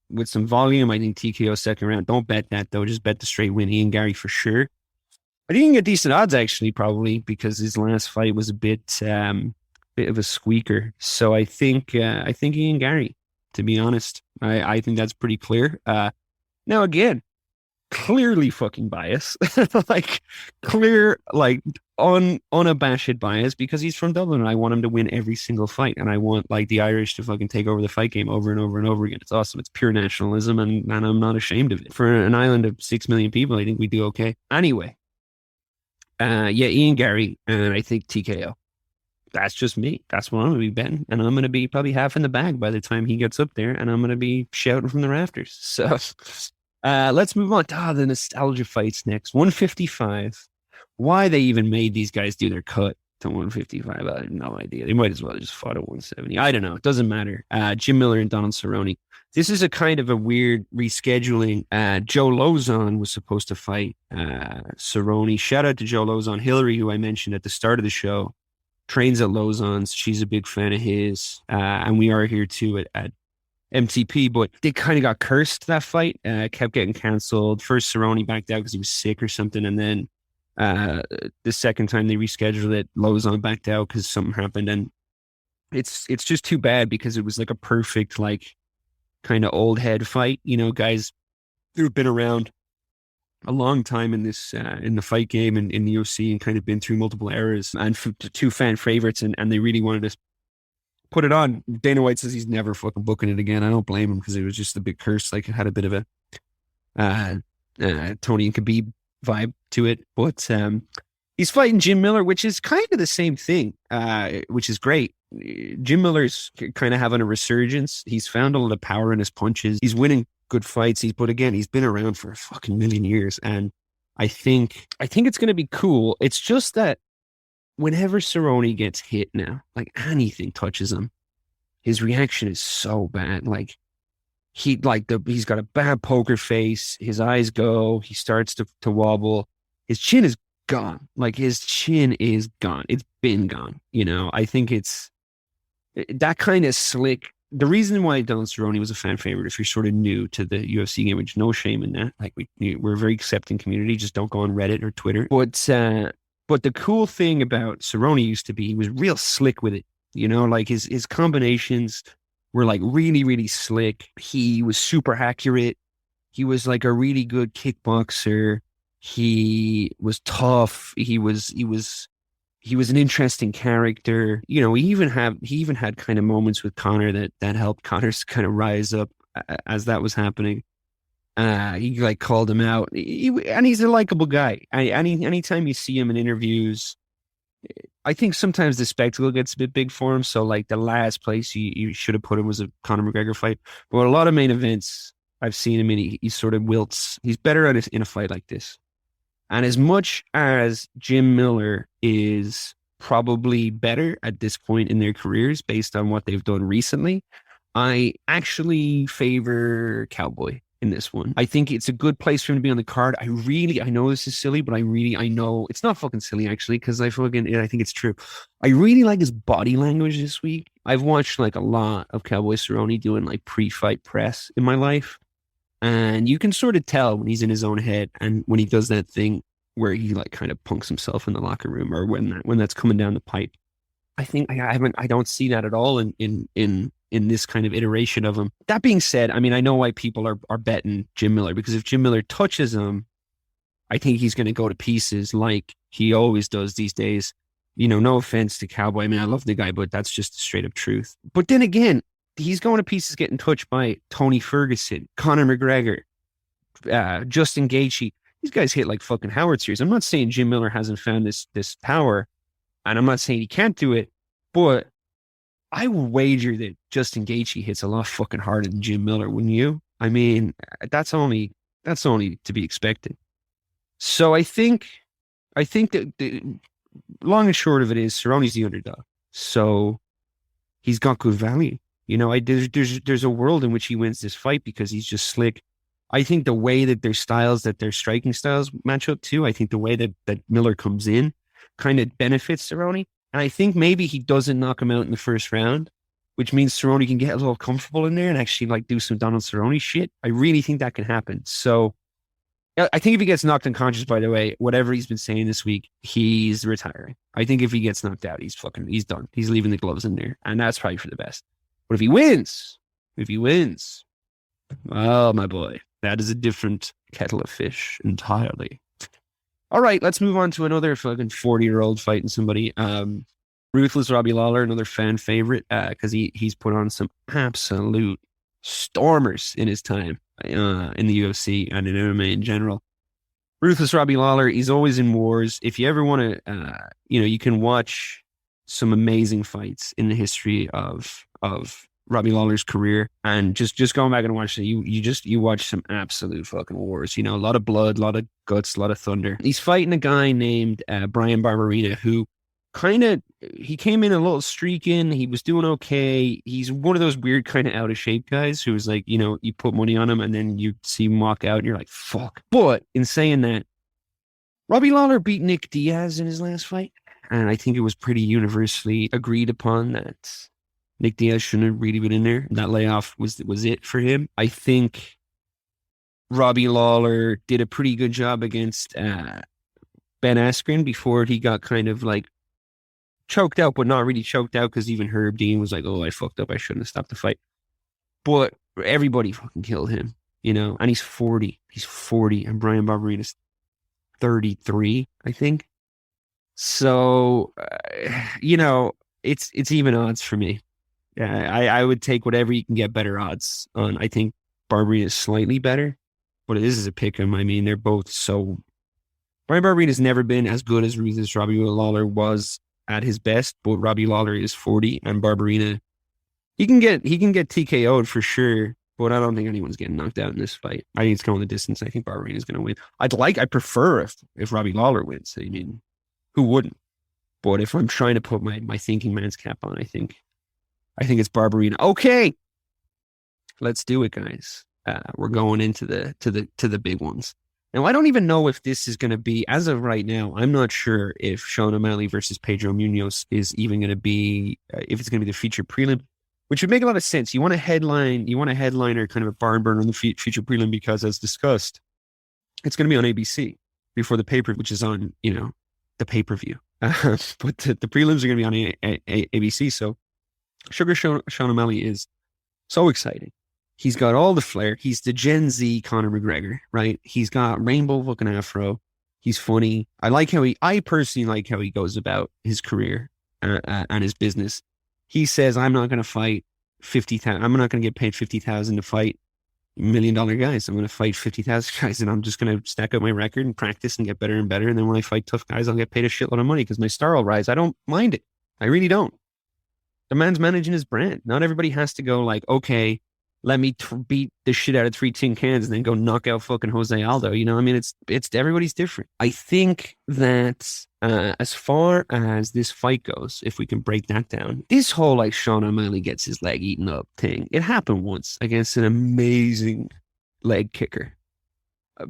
with some volume. I think TKO second round. Don't bet that, though. Just bet the straight win. Ian Gary for sure. I think you can get decent odds, actually, probably, because his last fight was a bit of a squeaker. So I think Ian Gary, to be honest. I think that's pretty clear. Now, again, clearly fucking bias. Unabashed bias, because he's from Dublin and I want him to win every single fight, and I want the Irish to fucking take over the fight game over and over and over again. It's awesome. It's pure nationalism, and I'm not ashamed of it. For an island of 6 million people, I think we do okay. Anyway, Ian Gary, and I think TKO. That's just me. That's what I'm going to be betting, and I'm going to be probably half in the bag by the time he gets up there, and I'm going to be shouting from the rafters. So let's move on to the nostalgia fights next. 155. Why they even made these guys do their cut to 155, I have no idea. They might as well have just fought at 170. I don't know. It doesn't matter. Jim Miller and Donald Cerrone. This is a kind of a weird rescheduling. Joe Lozon was supposed to fight Cerrone. Shout out to Joe Lozon. Hillary, who I mentioned at the start of the show, trains at Lozon's. She's a big fan of his. And we are here too at MTP, but they kind of got cursed, that fight. Kept getting canceled. First, Cerrone backed out because he was sick or something, and then the second time they rescheduled it, Lozon backed out because something happened. And it's just too bad, because it was like a perfect kind of old head fight, guys who've been around a long time in this in the fight game and in the UFC, and kind of been through multiple eras, and two fan favorites, and they really wanted to put it on. Dana White says he's never fucking booking it again. I don't blame him, because it was just a big curse. It had a bit of a Tony and Khabib vibe to it. But he's fighting Jim Miller, which is kind of the same thing, which is great. Jim Miller's kind of having a resurgence. He's found a lot of power in his punches. He's winning good fights. But again, he's been around for a fucking million years. And I think it's going to be cool. It's just that whenever Cerrone gets hit now, anything touches him, his reaction is so bad. He's got a bad poker face. His eyes go. He starts to wobble. His chin is gone. His chin is gone. It's been gone. I think it's that kind of slick. The reason why Donald Cerrone was a fan favorite, if you're sort of new to the UFC game, which no shame in that. We're a very accepting community. Just don't go on Reddit or Twitter. But the cool thing about Cerrone used to be he was real slick with it. His combinations were really, really slick. He was super accurate. He was a really good kickboxer. He was tough. He was an interesting character. He even had kind of moments with Conor that helped Conor kind of rise up as that was happening. He like called him out, and he's a likable guy. Anytime you see him in interviews, I think sometimes the spectacle gets a bit big for him. So like the last place you should have put him was a Conor McGregor fight. But a lot of main events I've seen him in, he sort of wilts. He's better at it in a fight like this. And as much as Jim Miller is probably better at this point in their careers based on what they've done recently, I actually favor Cowboy in this one. I think it's a good place for him to be on the card. I know this is silly, but I know it's not fucking silly actually, because I think it's true. I really like his body language this week. I've watched like a lot of Cowboy Cerrone doing like pre-fight press in my life. And you can sort of tell when he's in his own head and when he does that thing where he like kind of punks himself in the locker room, or when that's coming down the pipe. I think I don't see that at all in this kind of iteration of him. That being said, I mean, I know why people are betting Jim Miller, because if Jim Miller touches him, I think he's going to go to pieces like he always does these days. You know, no offense to Cowboy. I mean, I love the guy, but that's just the straight up truth. But then again, he's going to pieces getting touched by Tony Ferguson, Conor McGregor, Justin Gaethje. These guys hit like fucking howitzers. I'm not saying Jim Miller hasn't found this power, and I'm not saying he can't do it, but I would wager that Justin Gaethje hits a lot fucking harder than Jim Miller, wouldn't you? I mean, that's only to be expected. So I think that the long and short of it is Cerrone's the underdog. So he's got good value. You know, there's a world in which he wins this fight because he's just slick. I think the way that their striking styles match up too, I think the way that Miller comes in kind of benefits Cerrone. And I think maybe he doesn't knock him out in the first round, which means Cerrone can get a little comfortable in there and actually like do some Donald Cerrone shit. I really think that can happen. So I think if he gets knocked unconscious, by the way, whatever he's been saying this week, he's retiring. I think if he gets knocked out, he's done. He's leaving the gloves in there. And that's probably for the best. But if he wins, oh, my boy, that is a different kettle of fish entirely. All right, let's move on to another fucking 40-year-old fighting somebody. Ruthless Robbie Lawler, another fan favorite, because he's put on some absolute stormers in his time in the UFC and in MMA in general. Ruthless Robbie Lawler, he's always in wars. If you ever want to, you can watch some amazing fights in the history of Robbie Lawler's career, and just going back and watching it, you watch some absolute fucking wars. You know, a lot of blood, a lot of guts, a lot of thunder. He's fighting a guy named Bryan Barberena, who he came in a little streaking. He was doing okay. He's one of those weird kind of out of shape guys who's like, you know, you put money on him and then you see him walk out and you're like, fuck. But in saying that, Robbie Lawler beat Nick Diaz in his last fight, and I think it was pretty universally agreed upon that Nick Diaz shouldn't have really been in there. That layoff was it for him. I think Robbie Lawler did a pretty good job against Ben Askren before he got kind of like choked out, but not really choked out, because even Herb Dean was like, oh, I fucked up. I shouldn't have stopped the fight. But everybody fucking killed him, you know, and he's 40. He's 40, and Bryan Barberena's 33, I think. So, it's even odds for me. I would take whatever you can get better odds on. I think Barberena is slightly better, but this is a pick 'em. I mean, they're both so. Bryan Barberena's never been as good as Ruthless Robbie Lawler was at his best, but Robbie Lawler is 40, and Barberena, he can get TKO'd for sure, but I don't think anyone's getting knocked out in this fight. I think it's going the distance. I think Barberena's going to win. I prefer if Robbie Lawler wins. I mean, who wouldn't? But if I'm trying to put my thinking man's cap on, I think it's Barberena. Okay, let's do it, guys. We're going into the big ones. Now, I don't even know if this is going to be, as of right now, I'm not sure if Sean O'Malley versus Pedro Munoz is even going to be, if it's going to be the feature prelim, which would make a lot of sense. You want a headliner, kind of a barn burner on the feature prelim, because as discussed, it's going to be on ABC before the pay-per-view, which is on, the pay-per-view. But the prelims are going to be on ABC. So Sugar Sean O'Malley is so exciting. He's got all the flair. He's the Gen Z Conor McGregor, right? He's got rainbow looking afro. He's funny. I personally like how he goes about his career and his business. He says, I'm not going to fight 50,000. I'm not going to get paid 50,000 to fight $1 million guys. I'm going to fight 50,000 guys, and I'm just going to stack up my record and practice and get better and better. And then when I fight tough guys, I'll get paid a shitload of money because my star will rise. I don't mind it. I really don't. The man's managing his brand. Not everybody has to go like, okay, let me beat the shit out of 3 tin cans and then go knock out fucking Jose Aldo. You know, I mean, it's everybody's different. I think that as far as this fight goes, if we can break that down, this whole like Sean O'Malley gets his leg eaten up thing, it happened once against an amazing leg kicker.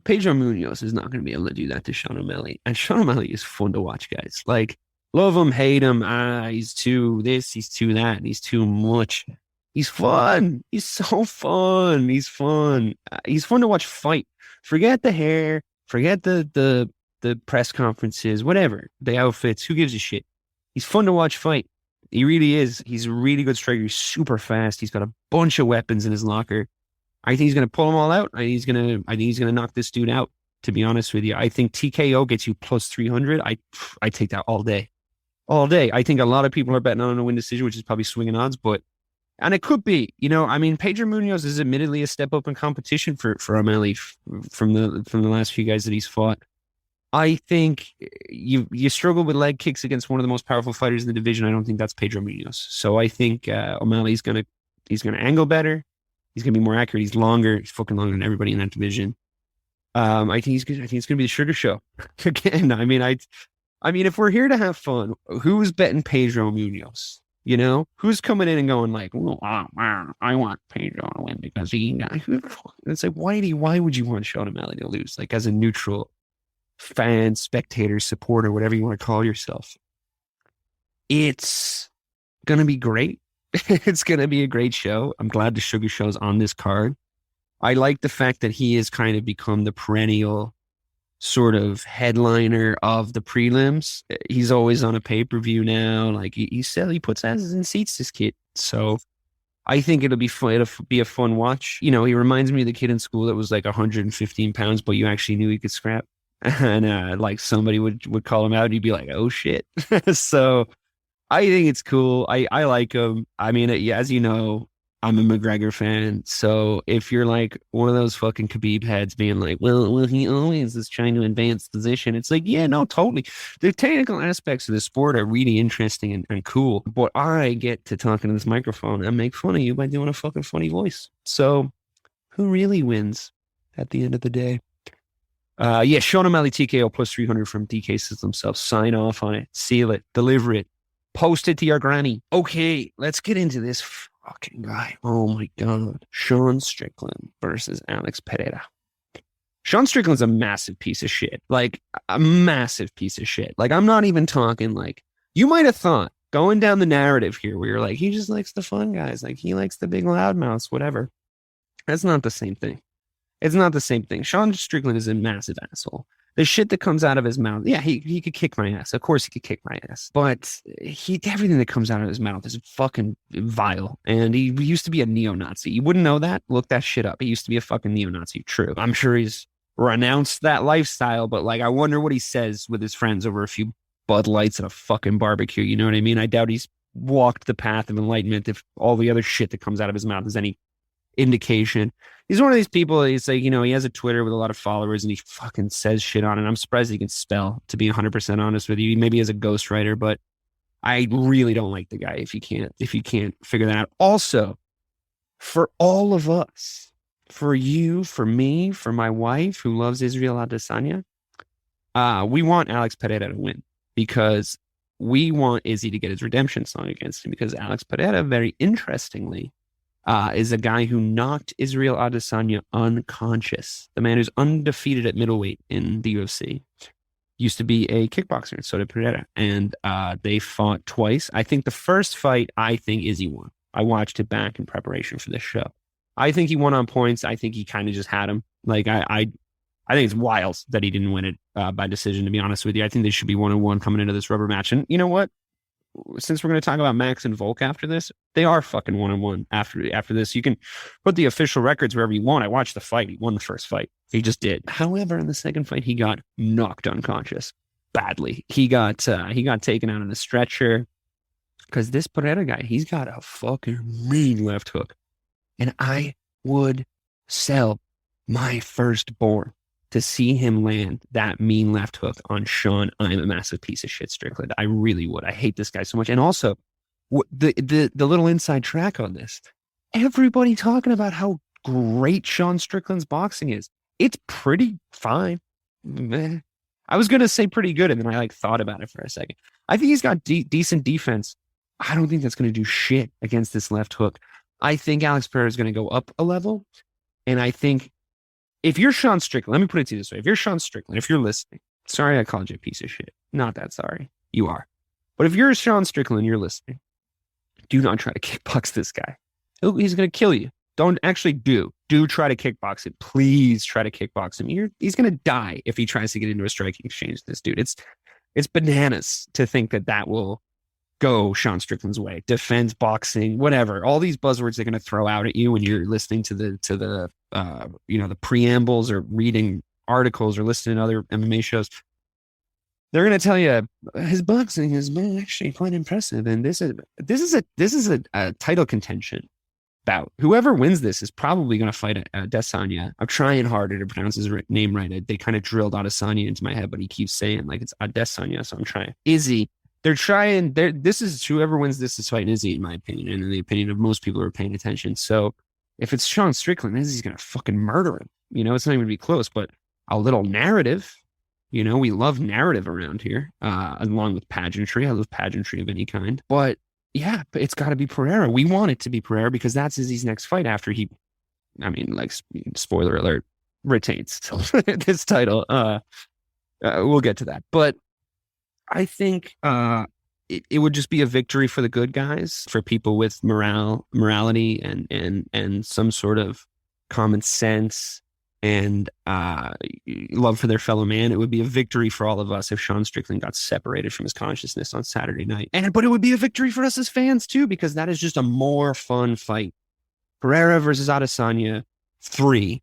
Pedro Munoz is not going to be able to do that to Sean O'Malley. And Sean O'Malley is fun to watch, guys. Like, love him, hate him. He's too this, he's too that, he's too much. He's fun. He's so fun. He's fun. He's fun to watch fight. Forget the hair. Forget the press conferences. Whatever. The outfits. Who gives a shit? He's fun to watch fight. He really is. He's a really good striker. He's super fast. He's got a bunch of weapons in his locker. I think he's going to pull them all out. I think he's going to knock this dude out, to be honest with you. I think TKO gets you plus 300. I take that all day. All day. I think a lot of people are betting on a win decision, which is probably swinging odds, and it could be, you know, I mean, Pedro Munoz is admittedly a step up in competition for O'Malley from the last few guys that he's fought. I think you struggle with leg kicks against one of the most powerful fighters in the division. I don't think that's Pedro Munoz. So I think O'Malley's gonna angle better. He's gonna be more accurate. He's longer. He's fucking longer than everybody in that division. I think it's gonna be the sugar show again. I mean, if we're here to have fun, who's betting Pedro Munoz? You know, who's coming in and going like, oh, I want Pedro to win because he got. It's like, why would you want Sean O'Malley to lose? Like, as a neutral fan, spectator, supporter, whatever you want to call yourself. It's going to be great. It's going to be a great show. I'm glad the Sugar Show's on this card. I like the fact that he has kind of become the perennial sort of headliner of the prelims. He's always on a pay-per-view now. Like he puts asses in seats, this kid. So I think it'll be fun. It'll be a fun watch. You know, he reminds me of the kid in school that was like 115 pounds, but you actually knew he could scrap. And like somebody would call him out and he'd be like, oh shit. So I think it's cool. I like him. I mean, as you know, I'm a McGregor fan. So if you're like one of those fucking Khabib heads being like, well, he always is trying to advance position. It's like, yeah, no, totally. The technical aspects of the sport are really interesting and cool. But I get to talk into this microphone and make fun of you by doing a fucking funny voice. So who really wins at the end of the day? Yeah, Sean O'Malley TKO plus 300 from DK Systems themselves. Sign off on it. Seal it. Deliver it. Post it to your granny. Okay, let's get into this fucking guy. Oh my God. Sean Strickland versus Alex Pereira. Sean Strickland's a massive piece of shit. Like, a massive piece of shit. Like, I'm not even talking like, you might have thought, going down the narrative here, where you're like, he just likes the fun guys. Like, he likes the big loudmouths, whatever. That's not the same thing. It's not the same thing. Sean Strickland is a massive asshole. The shit that comes out of his mouth, yeah, he could kick my ass. Of course he could kick my ass. But everything that comes out of his mouth is fucking vile. And he used to be a neo-Nazi. You wouldn't know that? Look that shit up. He used to be a fucking neo-Nazi. True. I'm sure he's renounced that lifestyle, but like, I wonder what he says with his friends over a few Bud Lights and a fucking barbecue. You know what I mean? I doubt he's walked the path of enlightenment if all the other shit that comes out of his mouth is any indication. He's one of these people, he's like, you know, he has a Twitter with a lot of followers and he fucking says shit on it. I'm surprised he can spell, to be 100% honest with you. Maybe as a ghostwriter, but I really don't like the guy if you can't figure that out. Also, for all of us, for you, for me, for my wife who loves Israel Adesanya, we want Alex Pereira to win because we want Izzy to get his redemption song against him, because Alex Pereira, very interestingly, is a guy who knocked Israel Adesanya unconscious. The man who's undefeated at middleweight in the UFC. Used to be a kickboxer, and so did Pereira. And they fought twice. I think the first fight, Izzy won. I watched it back in preparation for this show. I think he won on points. I think he kind of just had him. Like, I think it's wild that he didn't win it by decision, to be honest with you. I think they should be 1-1 coming into this rubber match. And you know what? Since we're going to talk about Max and Volk after this, they are fucking 1-1 after this. You can put the official records wherever you want. I watched the fight. He won the first fight. He just did. However, in the second fight, he got knocked unconscious badly. He got taken out on a stretcher because this Pereira guy, he's got a fucking mean left hook. And I would sell my firstborn to see him land that mean left hook on Sean. I'm a massive piece of shit, Strickland. I really would. I hate this guy so much. And also, the little inside track on this, everybody talking about how great Sean Strickland's boxing is. It's pretty fine. Meh. I was going to say pretty good, and then I thought about it for a second. I think he's got decent defense. I don't think that's going to do shit against this left hook. I think Alex Pereira is going to go up a level. And I think if you're Sean Strickland, let me put it to you this way. If you're Sean Strickland, if you're listening, sorry I called you a piece of shit. Not that sorry. You are. But if you're Sean Strickland and you're listening, do not try to kickbox this guy. He's going to kill you. Don't actually do try to kickbox him. Please try to kickbox him. He's going to die if he tries to get into a striking exchange with this dude. It's bananas to think that will go Sean Strickland's way. Defense, boxing, whatever. All these buzzwords they're going to throw out at you when you're listening to the the preambles or reading articles or listening to other MMA shows. They're going to tell you his boxing has been actually quite impressive, and this is a title contention bout. Whoever wins this is probably going to fight Adesanya. I'm trying harder to pronounce his name right. They kind of drilled Adesanya into my head, but he keeps saying it's Adesanya, so I'm trying. Izzy. They're trying. This is whoever wins this is fighting Izzy, in my opinion, and in the opinion of most people who are paying attention. So if it's Sean Strickland, Izzy's going to fucking murder him. It's not even going to be close, but a little narrative. We love narrative around here, along with pageantry. I love pageantry of any kind. But yeah, it's got to be Pereira. We want it to be Pereira because that's Izzy's next fight after he, spoiler alert, retains this title. We'll get to that. But I think it would just be a victory for the good guys, for people with morality and some sort of common sense and love for their fellow man. It would be a victory for all of us if Sean Strickland got separated from his consciousness on Saturday night. But it would be a victory for us as fans too, because that is just a more fun fight. Pereira versus Adesanya 3,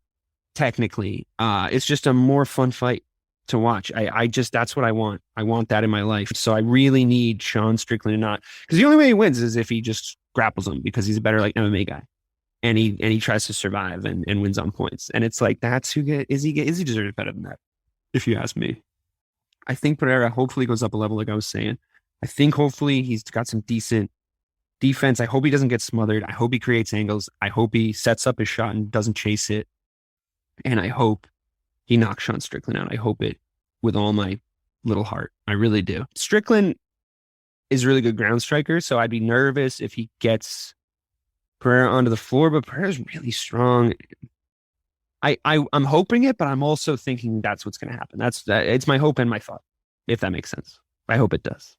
technically. It's just a more fun fight to watch. That's what I want. I want that in my life. So I really need Sean Strickland to not, because the only way he wins is if he just grapples him, because he's a better MMA guy. And he tries to survive and wins on points. And it's that's who Izzy deserves better than that, if you ask me. I think Pereira hopefully goes up a level, like I was saying. I think hopefully he's got some decent defense. I hope he doesn't get smothered. I hope he creates angles. I hope he sets up his shot and doesn't chase it. And I hope he knocks Sean Strickland out. I hope it with all my little heart. I really do. Strickland is a really good ground striker, so I'd be nervous if he gets Pereira onto the floor, but Pereira's really strong. I'm hoping it, but I'm also thinking that's what's going to happen. It's my hope and my thought, if that makes sense. I hope it does.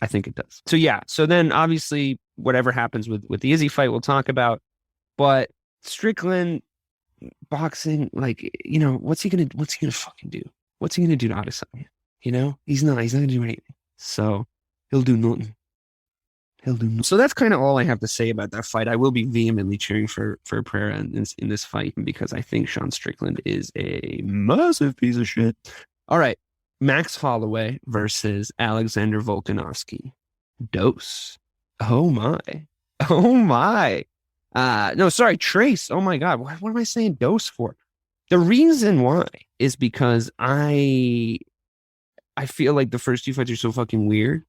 I think it does. So yeah. So then obviously whatever happens with the Izzy fight, we'll talk about. But Strickland boxing, what's he gonna fucking do? What's he gonna do to Adesanya? He's not gonna do anything. So he'll do nothing. So that's kind of all I have to say about that fight. I will be vehemently cheering for Pereira in this fight because I think Sean Strickland is a massive piece of shit. All right. Max Holloway versus Alexander Volkanovski. Dose. Oh my. No, sorry, Trace. Oh my God. What am I saying dose for? The reason why is because I feel like the first 2 fights are so fucking weird.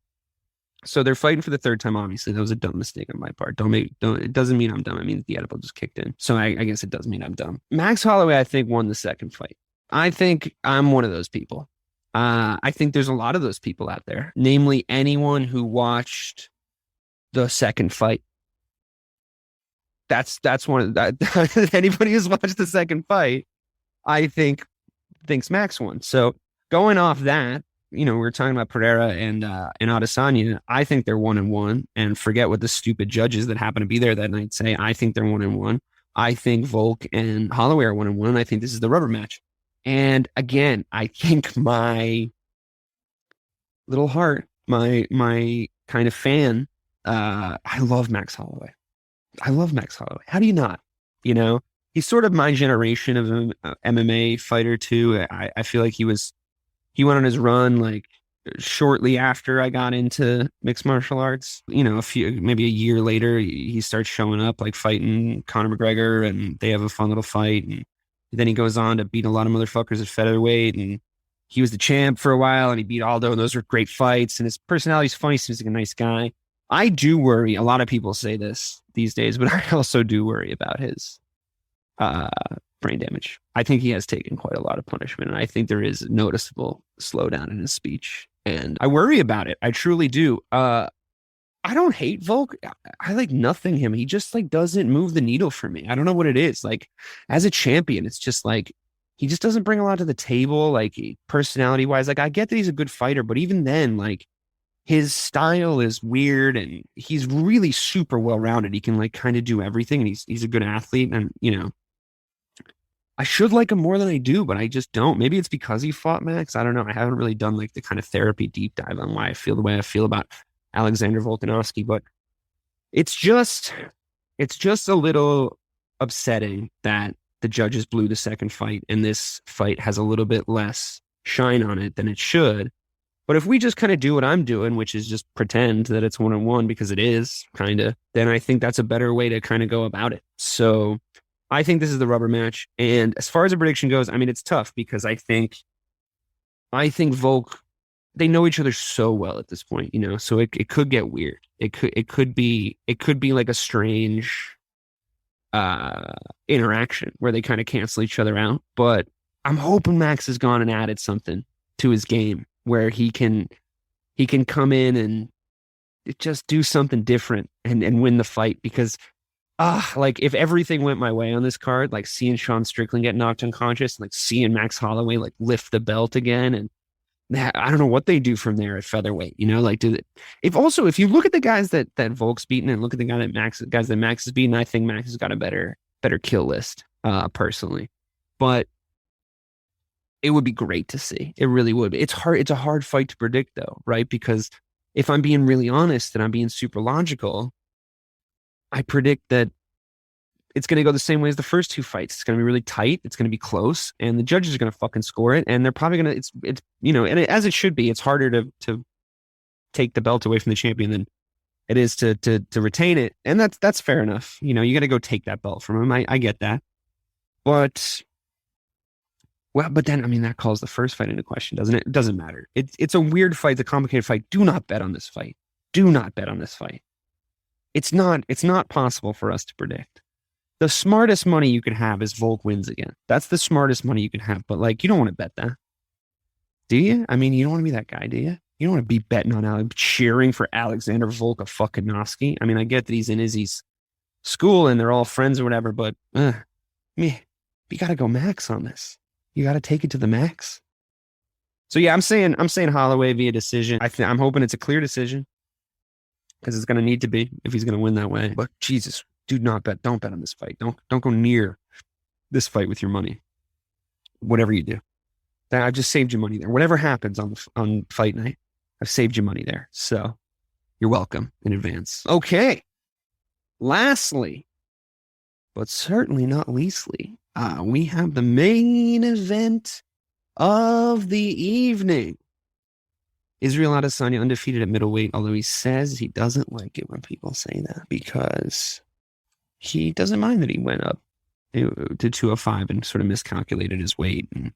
So they're fighting for the third time, obviously. That was a dumb mistake on my part. It doesn't mean I'm dumb. It means the edible just kicked in. So I guess it does mean I'm dumb. Max Holloway, I think, won the second fight. I think I'm one of those people. I think there's a lot of those people out there, namely anyone who watched the second fight. That's one of that. Anybody who's watched the second fight, I think, thinks Max won. So going off that, we were talking about Pereira and Adesanya. I think they're 1-1, and forget what the stupid judges that happen to be there that night say. I think they're 1-1. I think Volk and Holloway are 1-1. And I think this is the rubber match. And again, I think my little heart, my kind of fan, I love Max Holloway. How do you not? He's sort of my generation of MMA fighter too. I feel like he went on his run like shortly after I got into mixed martial arts. Maybe a year later, he starts showing up, like fighting Conor McGregor, and they have a fun little fight. And then he goes on to beat a lot of motherfuckers at featherweight, and he was the champ for a while, and he beat Aldo, and those were great fights. And his personality's funny, seems like a nice guy. I do worry. A lot of people say this these days, but I also do worry about his brain damage. I think he has taken quite a lot of punishment, and I think there is a noticeable slowdown in his speech. And I worry about it. I truly do. I don't hate Volk. I like nothing him. He just like doesn't move the needle for me. I don't know what it is. Like as a champion, it's just like he just doesn't bring a lot to the table. Like personality wise, like I get that he's a good fighter, but even then, like his style is weird, and he's really super well rounded. He can like kind of do everything, and he's a good athlete. And I should like him more than I do, but I just don't. Maybe it's because he fought Max. I don't know. I haven't really done like the kind of therapy deep dive on why I feel the way I feel about Alexander Volkanovski, but it's just a little upsetting that the judges blew the second fight, and this fight has a little bit less shine on it than it should. But if we just kind of do what I'm doing, which is just pretend that it's 1-on-1, because it is kind of, then I think that's a better way to kind of go about it. So I think this is the rubber match. And as far as a prediction goes, I mean, it's tough because I think Volk, they know each other so well at this point, so it could get weird. It could be like a strange interaction where they kind of cancel each other out. But I'm hoping Max has gone and added something to his game where he can come in and just do something different and win the fight, because like if everything went my way on this card, like seeing Sean Strickland get knocked unconscious, like seeing Max Holloway like lift the belt again, and I don't know what they do from there at featherweight, like if you look at the guys that Volk's beaten and look at the guys that Max has beaten, I think Max has got a better kill list, personally. But it would be great to see. It really would. It's hard. It's a hard fight to predict though, right? Because if I'm being really honest and I'm being super logical, I predict that it's going to go the same way as the first two fights. It's going to be really tight. It's going to be close, and the judges are going to fucking score it. And they're probably going to, as it should be. It's harder to take the belt away from the champion than it is to retain it. And that's fair enough. You got to go take that belt from him. I get that. But then, I mean, that calls the first fight into question, doesn't it? It doesn't matter. It's a weird fight. It's a complicated fight. Do not bet on this fight. Do not bet on this fight. It's not possible for us to predict. The smartest money you can have is Volk wins again. That's the smartest money you can have. But like, you don't want to bet that, do you? I mean, you don't want to be that guy, do you? You don't want to be betting on cheering for Alexander Volkanovski. I mean, I get that he's in Izzy's school and they're all friends or whatever, but you got to go Max on this. You got to take it to the max. So yeah, I'm saying Holloway via decision. I'm hoping it's a clear decision, because it's going to need to be if he's going to win that way. But Jesus, don't bet on this fight. Don't go near this fight with your money. Whatever you do, I've just saved you money there. Whatever happens on fight night, I've saved you money there. So you're welcome in advance. Okay. Lastly, but certainly not leastly, we have the main event of the evening. Israel Adesanya undefeated at middleweight, although he says he doesn't like it when people say that, because he doesn't mind that he went up to 205 and sort of miscalculated his weight and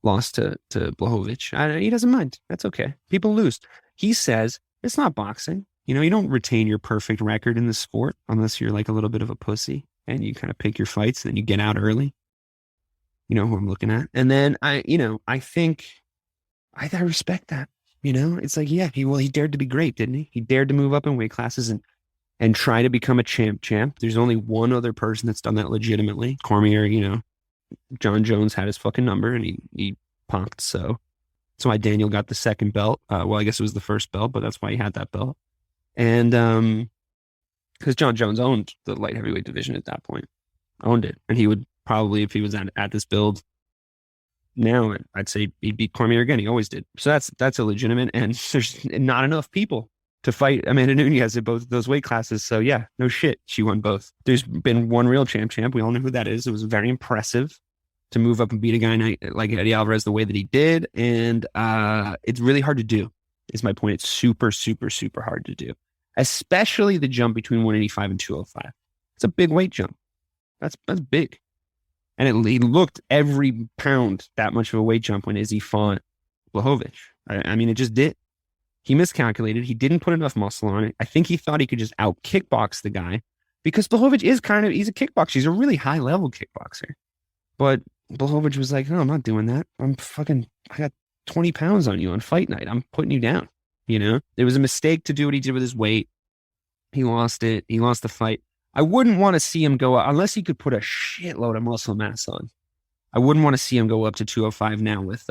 lost to Blachowicz. He doesn't mind. That's okay. People lose. He says it's not boxing. You don't retain your perfect record in the sport unless you're like a little bit of a pussy and you kind of pick your fights and then you get out early. You know who I'm looking at. And then I think I respect that. It's like, yeah, he dared to be great, didn't he? He dared to move up in weight classes and try to become a champ. There's only one other person that's done that legitimately. Cormier, John Jones had his fucking number and he popped. So that's why Daniel got the second belt. Well, I guess it was the first belt, but that's why he had that belt. And because John Jones owned the light heavyweight division at that point, owned it. And he would probably, if he was at this build now, I'd say he'd beat Cormier again. He always did. So that's illegitimate. And there's not enough people to fight Amanda Nunes in both of those weight classes. So yeah, no shit. She won both. There's been one real champ. We all know who that is. It was very impressive to move up and beat a guy like Eddie Alvarez the way that he did. And it's really hard to do. is my point. It's super, super, super hard to do, especially the jump between 185 and 205. It's a big weight jump. That's big. And it looked every pound that much of a weight jump when Izzy fought Blachowicz. I mean, it just did. He miscalculated. He didn't put enough muscle on it. I think he thought he could just out kickbox the guy because Blachowicz is he's a kickboxer. He's a really high level kickboxer. But Blachowicz was like, no, I'm not doing that. I got 20 pounds on you on fight night. I'm putting you down. It was a mistake to do what he did with his weight. He lost it. He lost the fight. I wouldn't want to see him go up unless he could put a shitload of muscle mass on. I wouldn't want to see him go up to 205 now with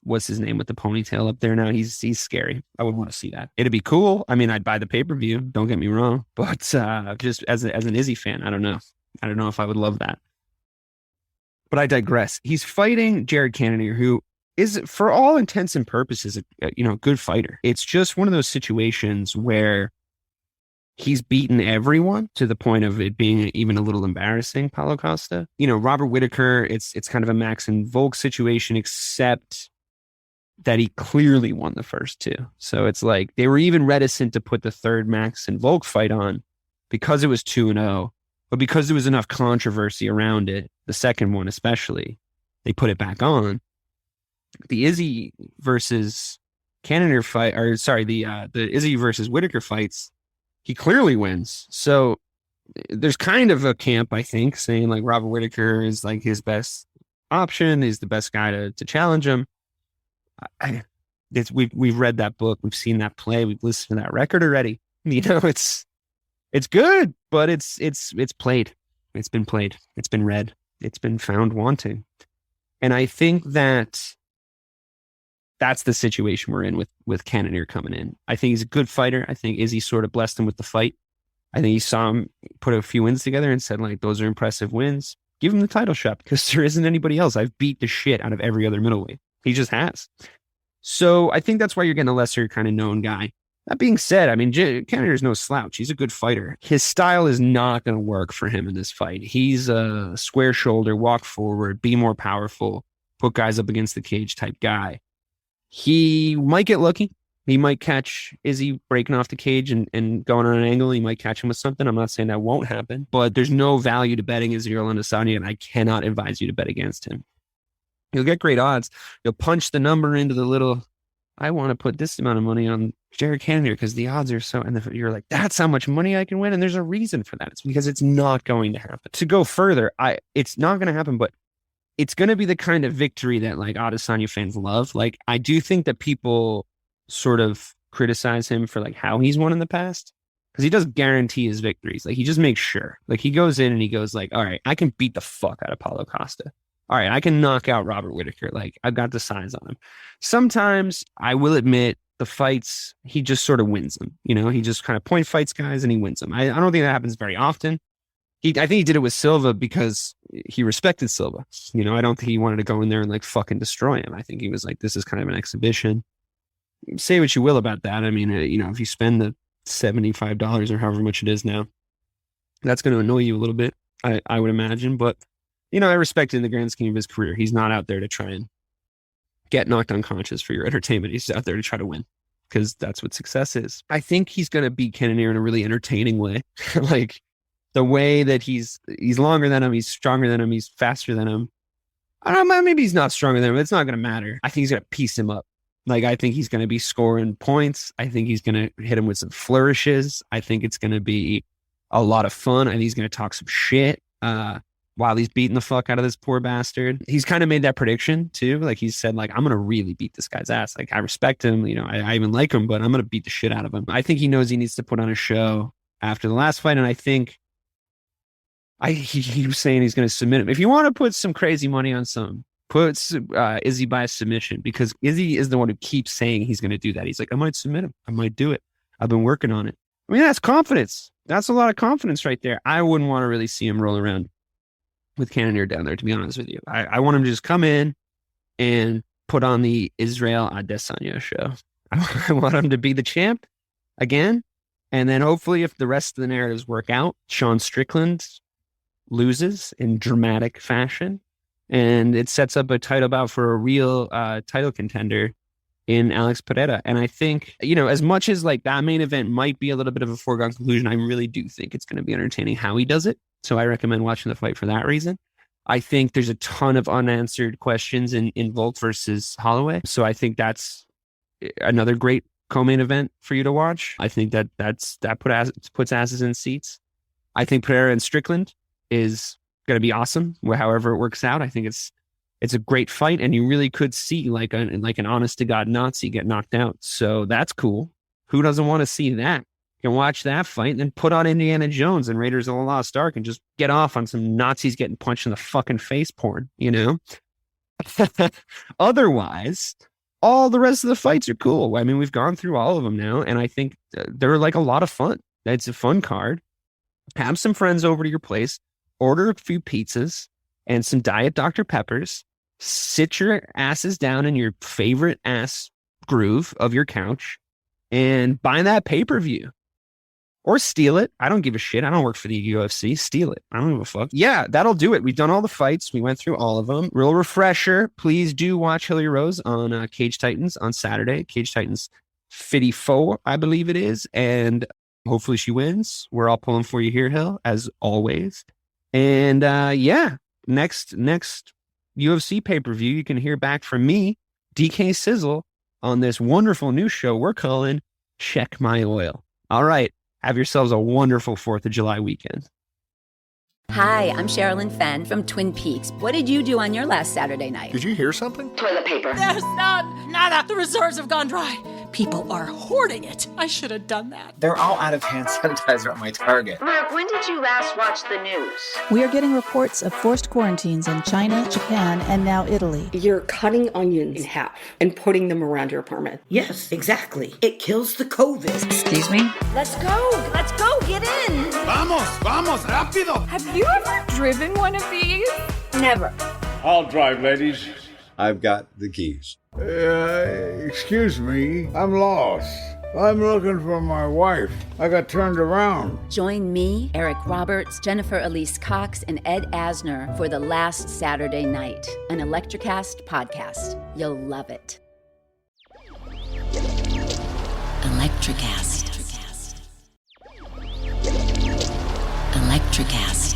what's his name with the ponytail up there now. He's scary. I wouldn't want to see that. It'd be cool. I mean, I'd buy the pay-per-view. Don't get me wrong. But just as an Izzy fan, I don't know. I don't know if I would love that. But I digress. He's fighting Jared Cannonier, who is, for all intents and purposes, a good fighter. It's just one of those situations where he's beaten everyone to the point of it being even a little embarrassing, Paulo Costa. Robert Whittaker, it's kind of a Max and Volk situation, except that he clearly won the first two. So it's like they were even reticent to put the third Max and Volk fight on because it was 2-0. But because there was enough controversy around it, the second one especially, they put it back on. The Izzy versus Cannonier fight, the Izzy versus Whittaker fights, he clearly wins. So there's kind of a camp, I think, saying like Robert Whittaker is like his best option, is the best guy to challenge him. We've read that book, we've seen that play, we've listened to that record already. It's good, but it's played. It's been played. It's been read. It's been found wanting. And I think that's the situation we're in with Cannonier coming in. I think he's a good fighter. I think Izzy sort of blessed him with the fight. I think he saw him put a few wins together and said, like, those are impressive wins. Give him the title shot because there isn't anybody else. I've beat the shit out of every other middleweight. He just has. So I think that's why you're getting a lesser kind of known guy. That being said, I mean, Cannonier is no slouch. He's a good fighter. His style is not going to work for him in this fight. He's a square shoulder, walk forward, be more powerful, put guys up against the cage type guy. He might get lucky. He might catch Izzy breaking off the cage and going on an angle. He might catch him with something. I'm not saying that won't happen, but there's no value to betting Israel Adesanya, and I cannot advise you to bet against him. You'll get great odds. You'll punch the number into the little, I want to put this amount of money on Jared Cannonier because the odds are so, and you're like, that's how much money I can win. And there's a reason for that. It's because it's not going to happen. To go further, it's not going to happen, but it's going to be the kind of victory that like Adesanya fans love. Like, I do think that people sort of criticize him for like how he's won in the past because he does guarantee his victories. Like, he just makes sure, like, he goes in and he goes like, all right, I can beat the fuck out of Paulo Costa. All right, I can knock out Robert Whittaker. Like, I've got the size on him. Sometimes I will admit the fights, he just sort of wins them. He just kind of point fights guys and he wins them. I don't think that happens very often. I think he did it with Silva because he respected Silva. I don't think he wanted to go in there and like fucking destroy him. I think he was like, this is kind of an exhibition. Say what you will about that. I mean, if you spend the $75 or however much it is now, that's going to annoy you a little bit, I would imagine. But, I respect in the grand scheme of his career. He's not out there to try and get knocked unconscious for your entertainment. He's out there to try to win because that's what success is. I think he's going to beat Cannonier in a really entertaining way. Like, the way that he's longer than him, he's stronger than him, he's faster than him. I don't know, maybe he's not stronger than him. It's not going to matter. I think he's going to piece him up. Like, I think he's going to be scoring points. I think he's going to hit him with some flourishes. I think it's going to be a lot of fun. I think he's going to talk some shit while he's beating the fuck out of this poor bastard. He's kind of made that prediction too. Like, he said, like, I'm going to really beat this guy's ass. Like, I respect him. I even like him, but I'm going to beat the shit out of him. I think he knows he needs to put on a show after the last fight. And I think he was saying he's going to submit him. If you want to put some crazy money on put Izzy by a submission, because Izzy is the one who keeps saying he's going to do that. He's like, I might submit him. I might do it. I've been working on it. I mean, that's confidence. That's a lot of confidence right there. I wouldn't want to really see him roll around with Cannonier down there, to be honest with you. I want him to just come in and put on the Israel Adesanya show. I want him to be the champ again. And then hopefully, if the rest of the narratives work out, Sean Strickland loses in dramatic fashion, and it sets up a title bout for a real title contender in Alex Pereira. And I think, as much as like that main event might be a little bit of a foregone conclusion, I really do think it's going to be entertaining how he does it. So I recommend watching the fight for that reason. I think there's a ton of unanswered questions in Volk versus Holloway. So I think that's another great co-main event for you to watch. I think that puts asses in seats. I think Pereira and Strickland is going to be awesome, however it works out. I think it's a great fight, and you really could see like an honest to God Nazi get knocked out. So that's cool. Who doesn't want to see that? You can watch that fight and then put on Indiana Jones and Raiders of the Lost Ark and just get off on some Nazis getting punched in the fucking face porn, Otherwise, all the rest of the fights are cool. I mean, we've gone through all of them now, and I think they're like a lot of fun. It's a fun card. Have some friends over to your place, order a few pizzas and some Diet Dr. Peppers, sit your asses down in your favorite ass groove of your couch and buy that pay-per-view. Or steal it. I don't give a shit. I don't work for the UFC. Steal it. I don't give a fuck. Yeah, that'll do it. We've done all the fights. We went through all of them. Real refresher. Please do watch Hilly Rose on Cage Titans on Saturday. Cage Titans 54, I believe it is. And hopefully she wins. We're all pulling for you here, Hill, as always. And next UFC pay-per-view, you can hear back from me, DK Sizzle, on this wonderful new show we're calling Check My Oil. All right. Have yourselves a wonderful 4th of July weekend. Hi, I'm Sherilyn Fenn from Twin Peaks. What did you do on your last Saturday night? Did you hear something? Toilet paper. There's none. Nada. The reserves have gone dry. People are hoarding it. I should have done that. They're all out of hand sanitizer at my Target. Mark, when did you last watch the news? We are getting reports of forced quarantines in China, Japan, and now Italy. You're cutting onions in half and putting them around your apartment. Yes, exactly. It kills the COVID. Excuse me? Let's go. Let's go. Get in. Vamos, rápido. Have you ever driven one of these? Never. I'll drive, ladies. I've got the keys. Excuse me, I'm lost. I'm looking for my wife. I got turned around. Join me, Eric Roberts, Jennifer Elise Cox, and Ed Asner for The Last Saturday Night, an Electrocast podcast. You'll love it. Electrocast. Electrocast.